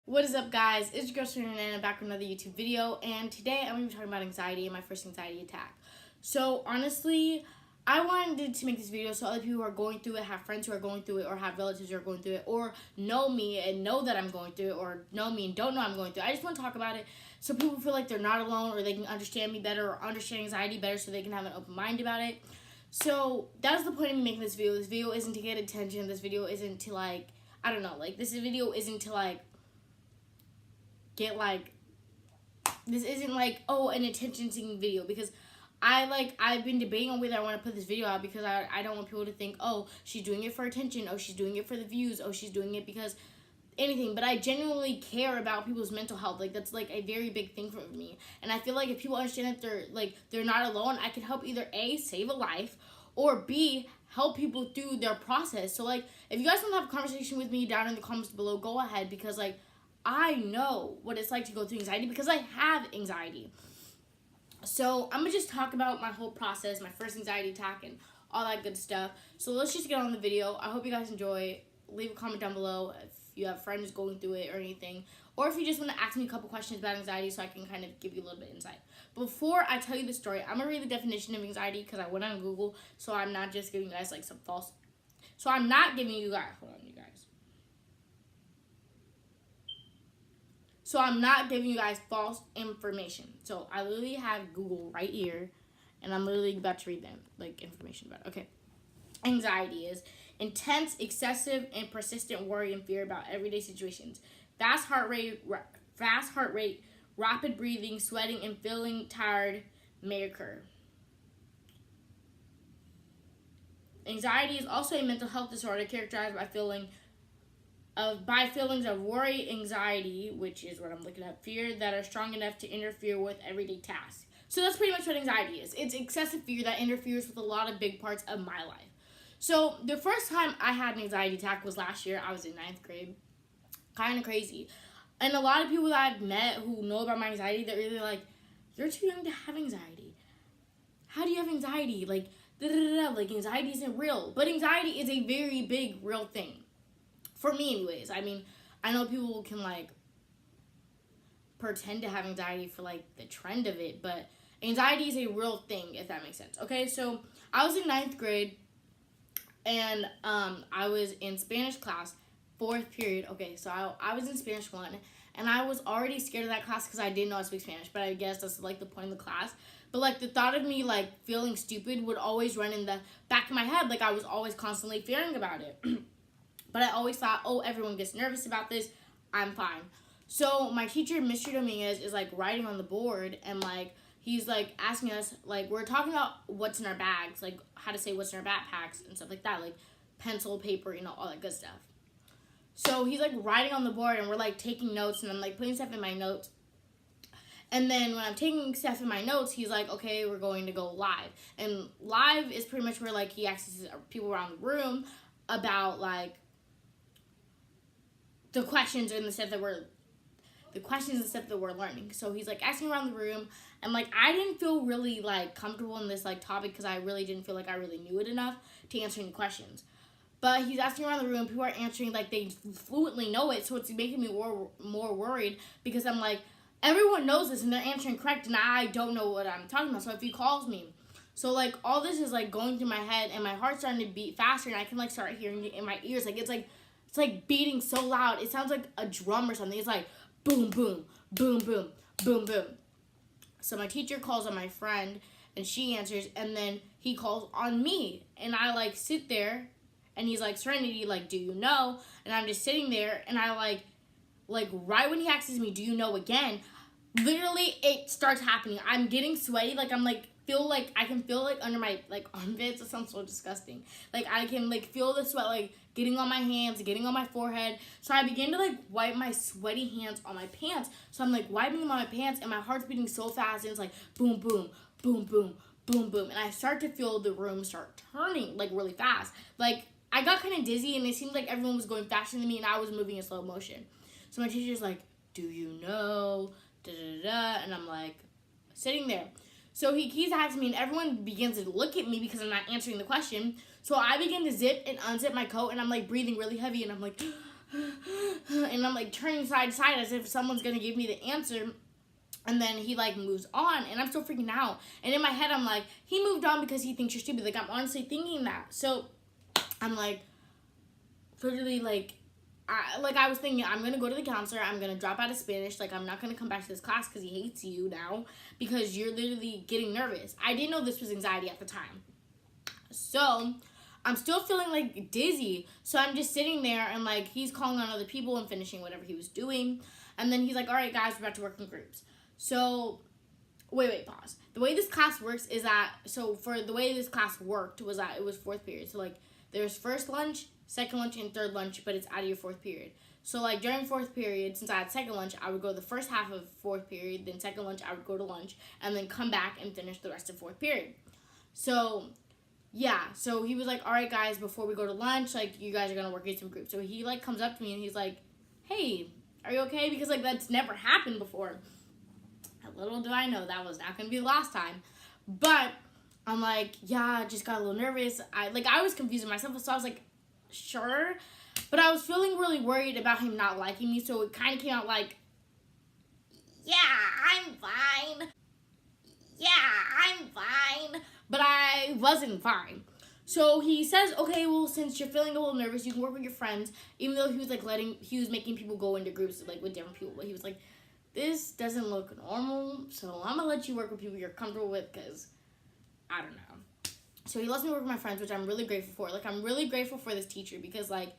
What is up, guys? It's your girl Serena and I'm back with another YouTube video, and today I'm going to be talking about anxiety and my first anxiety attack. So honestly, I wanted to make this video so other people who are going through it, have friends who are going through it, or have relatives who are going through it, or know me and know that I'm going through it, or know me and don't know I'm going through it. I just want to talk about it so people feel like they're not alone, or they can understand me better, or understand anxiety better, so they can have an open mind about it. So that's the point of me making this video. This video isn't to get attention. This video isn't to this video isn't to this isn't an attention seeking video, because I've been debating on whether I want to put this video out, because I don't want people to think, oh, she's doing it for attention, oh, she's doing it for the views, oh, she's doing it because anything. But I genuinely care about people's mental health. That's a very big thing for me, and I feel like if people understand that they're not alone, I can help either A, save a life, or B, help people through their process. So if you guys want to have a conversation with me down in the comments below, go ahead, because I know what it's like to go through anxiety, because I have anxiety. So I'm going to just talk about my whole process, my first anxiety attack, and all that good stuff. So let's just get on the video. I hope you guys enjoy. Leave a comment down below if you have friends going through it or anything. Or if you just want to ask me a couple questions about anxiety so I can kind of give you a little bit of insight. Before I tell you the story, I'm going to read the definition of anxiety, because I went on Google, so I'm not just giving you guys some false... So I'm not giving you guys... Hold on, you guys. So I'm not giving you guys false information. So I literally have Google right here, and I'm literally about to read them, information about it. Okay. Anxiety is intense, excessive, and persistent worry and fear about everyday situations. Fast heart rate, rapid breathing, sweating, and feeling tired may occur. Anxiety is also a mental health disorder characterized by feelings of worry, anxiety, which is what I'm looking at, fear that are strong enough to interfere with everyday tasks. So that's pretty much what anxiety is. It's excessive fear that interferes with a lot of big parts of my life. So the first time I had an anxiety attack was last year. I was in 9th grade. Kind of crazy. And a lot of people that I've met who know about my anxiety, they're really like, you're too young to have anxiety. How do you have anxiety? Anxiety isn't real. But anxiety is a very big, real thing. For me, anyways. I mean, I know people can, pretend to have anxiety for, the trend of it, but anxiety is a real thing, if that makes sense. Okay, so I was in 9th grade, and I was in Spanish class, 4th period. Okay, so I was in Spanish 1, and I was already scared of that class because I didn't know how to speak Spanish, but I guess that's, the point of the class. But, the thought of me, feeling stupid would always run in the back of my head. I was always constantly fearing about it. But I always thought, oh, everyone gets nervous about this, I'm fine. So my teacher, Mr. Dominguez, is writing on the board, and he's asking us, we're talking about what's in our bags, how to say what's in our backpacks and stuff like that, pencil, paper, all that good stuff. So he's writing on the board, and we're taking notes, and I'm putting stuff in my notes. And then when I'm taking stuff in my notes, he's okay, we're going to go live. And live is pretty much where he asks people around the room about the questions and the stuff that we're learning. So he's asking around the room, and I didn't feel really comfortable in this topic, because I really didn't feel like I really knew it enough to answer any questions. But he's asking around the room, people are answering they fluently know it, so it's making me more worried, because I'm everyone knows this and they're answering correct, and I don't know what I'm talking about. So if he calls me, so all this is going through my head, and my heart's starting to beat faster, and I can start hearing it in my ears. It's beating so loud. It sounds like a drum or something. It's boom, boom, boom, boom, boom, boom. So my teacher calls on my friend, and she answers, and then he calls on me. And I, sit there, and he's Serenity, do you know? And I'm just sitting there, and I, right when he asks me, do you know again, literally it starts happening. I'm getting sweaty. I can feel under my armpits. It sounds so disgusting. I can feel the sweat getting on my hands, getting on my forehead. So I begin to wipe my sweaty hands on my pants. So I'm wiping them on my pants, and my heart's beating so fast, and it's boom, boom, boom, boom, boom, boom. And I start to feel the room start turning really fast. I got kind of dizzy, and it seemed like everyone was going faster than me, and I was moving in slow motion. So my teacher's do you know? Da da da. And I'm sitting there. So he keeps asking me, and everyone begins to look at me because I'm not answering the question. So I begin to zip and unzip my coat, and I'm breathing really heavy, and I'm and I'm like turning side to side as if someone's gonna give me the answer. And then he like moves on, and I'm still freaking out. And in my head, I'm like, he moved on because he thinks you're stupid. Like, I'm honestly thinking that. So I'm like, literally like, I was thinking, I'm gonna go to the counselor. I'm gonna drop out of Spanish. Like, I'm not gonna come back to this class because he hates you now because you're literally getting nervous. I didn't know this was anxiety at the time. So I'm still feeling like dizzy. So I'm just sitting there, and like he's calling on other people and finishing whatever he was doing. And then he's like, all right, guys, we're about to work in groups. So, pause. The way this class works is that, for the way this class worked was that it was fourth period. So, like, there's first lunch, second lunch, and third lunch, but it's out of your fourth period. So, like, during fourth period, since I had second lunch, I would go the first half of fourth period, then second lunch, I would go to lunch, and then come back and finish the rest of fourth period. So, yeah, so he was like, all right, guys, before we go to lunch, like, you guys are going to work in some groups. So, he, like, comes up to me, and he's like, hey, are you okay? Because, like, that's never happened before. Little do I know that was not going to be the last time. But I'm like, yeah, I just got a little nervous. I was confusing myself, so I was like, sure. But I was feeling really worried about him not liking me, so it kind of came out like, yeah, I'm fine. Yeah, I'm fine. But I wasn't fine. So he says, okay, well, since you're feeling a little nervous, you can work with your friends. Even though he was making people go into groups, like, with different people. But he was like, this doesn't look normal, so I'm gonna let you work with people you're comfortable with, because I don't know. So he lets me work with my friends, which I'm really grateful for. Like, I'm really grateful for this teacher, because, like,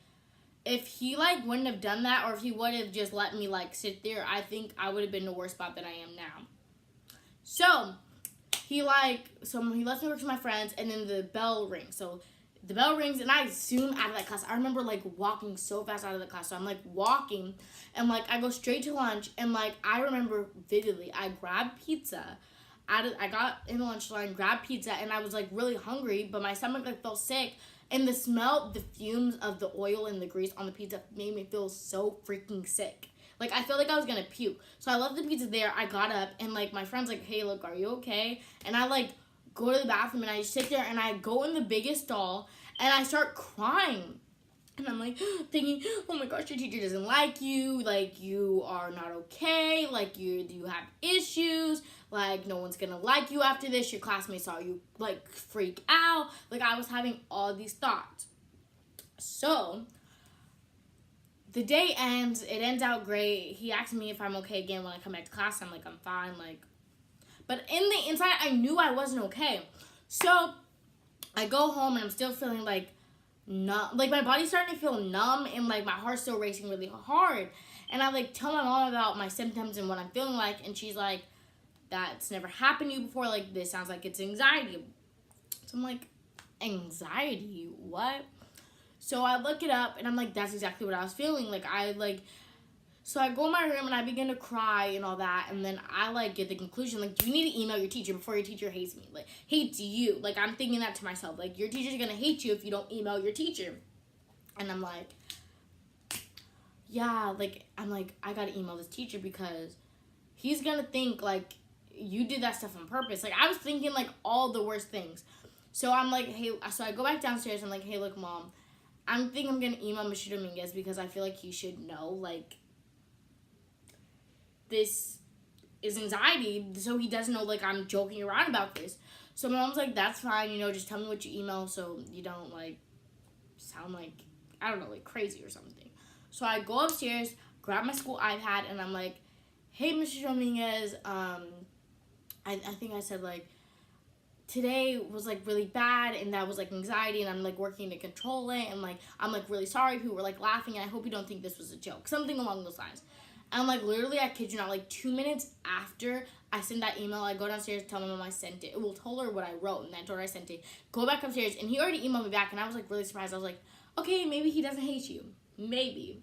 if he, like, wouldn't have done that, or if he would have just let me, like, sit there, I think I would have been in a worse spot than I am now. So he lets me work with my friends, and then the bell rings. So the bell rings, and I zoom out of that class. I remember, like, walking so fast out of the class. So I'm, like, walking, and, like, I go straight to lunch, and, like, I remember vividly, I grabbed pizza. I got in the lunch line, grabbed pizza, and I was, like, really hungry, but my stomach, like, felt sick. And the smell, the fumes of the oil and the grease on the pizza made me feel so freaking sick. Like, I felt like I was gonna puke. So I left the pizza there. I got up, and, like, my friend's like, hey, look, are you okay? And I, like, go to the bathroom, and I sit there, and I go in the biggest stall, and I start crying. And I'm like thinking, oh my gosh, your teacher doesn't like you. Like, you are not okay. Like, you have issues. Like, no one's gonna like you after this. Your classmates saw you, like, freak out. Like, I was having all these thoughts. So the day ends. It ends out great. He asked me if I'm okay again when I come back to class. I'm like, I'm fine. Like, but in the inside, I knew I wasn't okay. So I go home, and I'm still feeling, like, numb. Like, my body's starting to feel numb, and, like, my heart's still racing really hard. And I, like, tell my mom about my symptoms and what I'm feeling like, and she's like, that's never happened to you before. Like, this sounds like it's anxiety. So I'm like, anxiety? What? So I look it up, and I'm like, that's exactly what I was feeling. Like, so I go in my room, and I begin to cry and all that, and then I, like, get the conclusion, like, you need to email your teacher before your teacher hates me. Like, hates you. Like, I'm thinking that to myself. Like, your teacher's gonna hate you if you don't email your teacher. And I'm like, yeah, like, I gotta email this teacher because he's gonna think, like, you did that stuff on purpose. Like, I was thinking, like, all the worst things. So I'm like, hey, so I go back downstairs, and I'm like, hey, look, Mom, I'm gonna email Mr. Dominguez because I feel like he should know, like, this is anxiety, so he doesn't know, like, I'm joking around about this. So my mom's like, that's fine, you know, just tell me what you email so you don't, like, sound like, I don't know, like, crazy or something. So I go upstairs, grab my school iPad, and I'm like, hey, Mr. Dominguez, I think I said, like, today was, like, really bad, and that was, like, anxiety, and I'm, like, working to control it, and, like, I'm, like, really sorry. People were, like, laughing, and I hope you don't think this was a joke. Something along those lines. And, like, literally, I kid you not, like, 2 minutes after I sent that email, I go downstairs, tell my mom I sent it. Well, told her what I wrote, and I told her I sent it. Go back upstairs, and he already emailed me back, and I was, like, really surprised. I was like, okay, maybe he doesn't hate you. Maybe.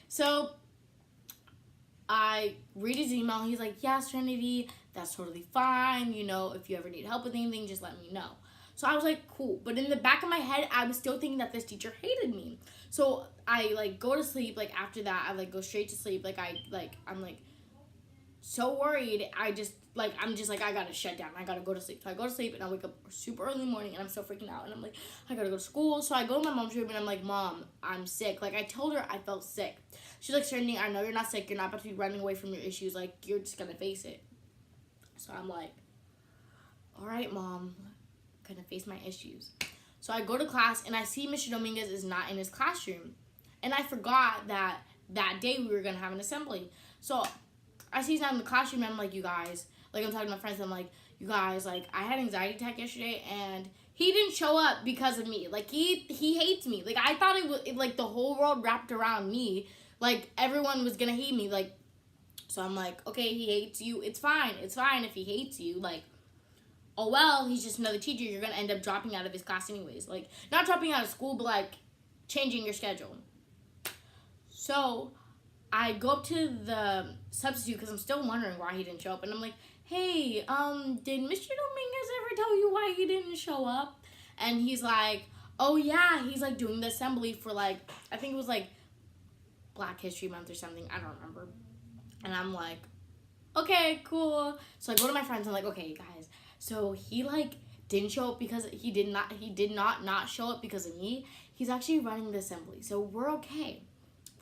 So I read his email. He's like, yeah, Serenity, that's totally fine. You know, if you ever need help with anything, just let me know. So I was like, cool. But in the back of my head, I was still thinking that this teacher hated me. So I, like, go to sleep. Like, after that, I, like, go straight to sleep. Like, I'm like, so worried. I'm just like, I gotta shut down. I gotta go to sleep. So I go to sleep and I wake up super early in the morning and I'm still freaking out. And I'm like, I gotta go to school. So I go to my mom's room and I'm like, Mom, I'm sick. Like, I told her I felt sick. She's like, Serenity, I know you're not sick. You're not about to be running away from your issues. Like, you're just gonna face it. So I'm like, all right, Mom, I'm gonna face my issues. So I go to class and I see Mr. Dominguez is not in his classroom. And I forgot that day we were gonna have an assembly. So I see he's not in the classroom and I'm like, you guys, like, I'm talking to my friends and I'm like, you guys, like, I had anxiety attack yesterday and he didn't show up because of me. Like, he hates me. Like, I thought it was, like, the whole world wrapped around me. Like, everyone was gonna hate me. Like, so I'm like, okay, he hates you. It's fine. It's fine if he hates you. Like, oh, well, he's just another teacher. You're gonna end up dropping out of his class anyways. Like, not dropping out of school, but, like, changing your schedule. So I go up to the substitute because I'm still wondering why he didn't show up. And I'm like, hey, did Mr. Dominguez ever tell you why he didn't show up? And he's like, oh, yeah, he's, like, doing the assembly for, like, I think it was, like, Black History Month or something. I don't remember. And I'm like, okay, cool. So I go to my friends and I'm like, okay, guys. So he, like, didn't show up because he did not show up because of me. He's actually running the assembly. So we're okay.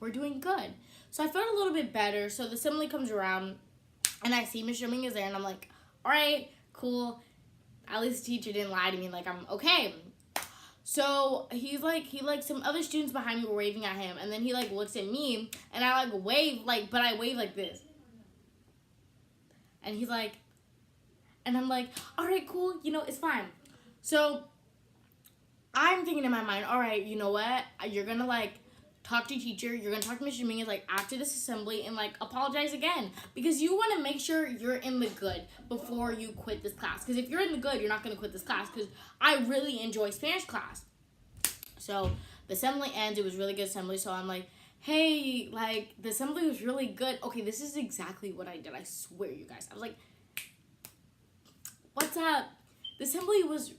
We're doing good. So I felt a little bit better. So the assembly comes around and I see Mr. Dominguez there and I'm like, all right, cool. At least the teacher didn't lie to me. Like, I'm okay. So he's like, some other students behind me were waving at him. And then he, like, looks at me and I, like, wave, like, but I wave like this. And he's like, and I'm like, all right, cool. You know, it's fine. So I'm thinking in my mind, all right, you know what? You're going to, like, talk to your teacher. You're going to talk to Mr. Dominguez, like, after this assembly and, like, apologize again. Because you want to make sure you're in the good before you quit this class. Because if you're in the good, you're not going to quit this class. Because I really enjoy Spanish class. So the assembly ends. It was really good assembly. So I'm like, hey, like, the assembly was really good. Okay, this is exactly what I did. I swear, you guys. I was like, what's up? The assembly was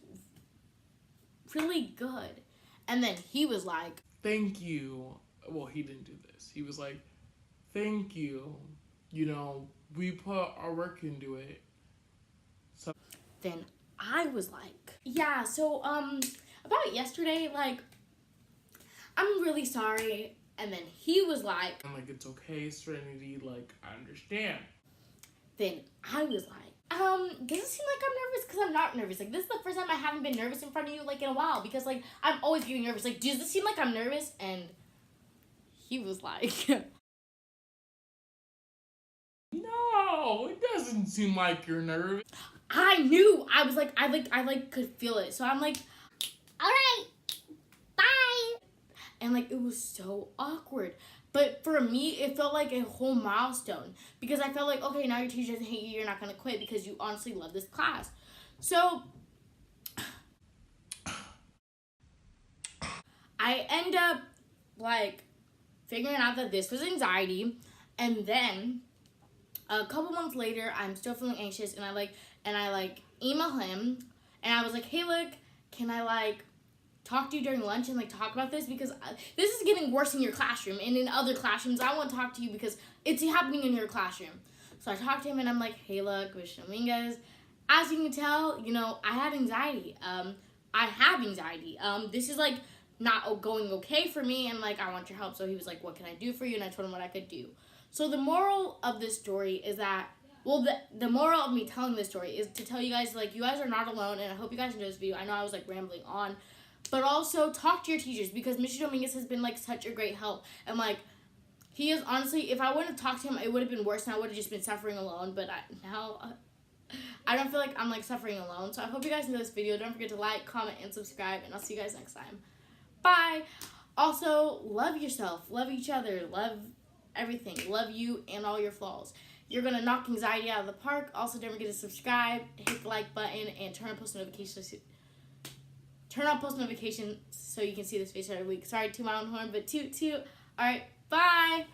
really good. And then he was like, thank you. Well, he didn't do this. He was like, thank you. You know, we put our work into it. So then I was like, yeah, so, about yesterday, like, I'm really sorry. And then he was like, I'm like, it's okay, Serenity, like, I understand. Then I was like, does it seem like I'm nervous? Because I'm not nervous. Like, this is the first time I haven't been nervous in front of you, like, in a while. Because, like, I'm always getting nervous. Like, does this seem like I'm nervous? And he was like, no, it doesn't seem like you're nervous. I knew. I was like, I could feel it. So I'm like, all right, bye. And, like, it was so awkward. But for me, it felt like a whole milestone. Because I felt like, okay, now your teacher doesn't hate you. You're not going to quit because you honestly love this class. So I end up, like, figuring out that this was anxiety. And then a couple months later, I'm still feeling anxious. And I email him. And I was like, hey, look, can I, like, talk to you during lunch and, like, talk about this? Because this is getting worse in your classroom. And in other classrooms, I want to talk to you because it's happening in your classroom. So I talked to him and I'm like, hey, look, Mr. Dominguez, as you can tell, you know, I have anxiety. I have anxiety. This is, like, not going okay for me and, like, I want your help. So he was like, what can I do for you? And I told him what I could do. So the moral of this story is that, well, the moral of me telling this story is to tell you guys, like, you guys are not alone. And I hope you guys enjoy this video. I know I was, like, rambling on. But also, talk to your teachers because Mr. Dominguez has been, like, such a great help. And, like, he is, honestly, if I wouldn't have talked to him, it would have been worse and I would have just been suffering alone. But now, I don't feel like I'm, like, suffering alone. So I hope you guys enjoyed this video. Don't forget to like, comment, and subscribe. And I'll see you guys next time. Bye. Also, love yourself. Love each other. Love everything. Love you and all your flaws. You're going to knock anxiety out of the park. Also, don't forget to subscribe, hit the like button, and turn on post notifications. Turn on post notifications so you can see this face every week. Sorry, toot my own horn, but toot toot. All right, bye.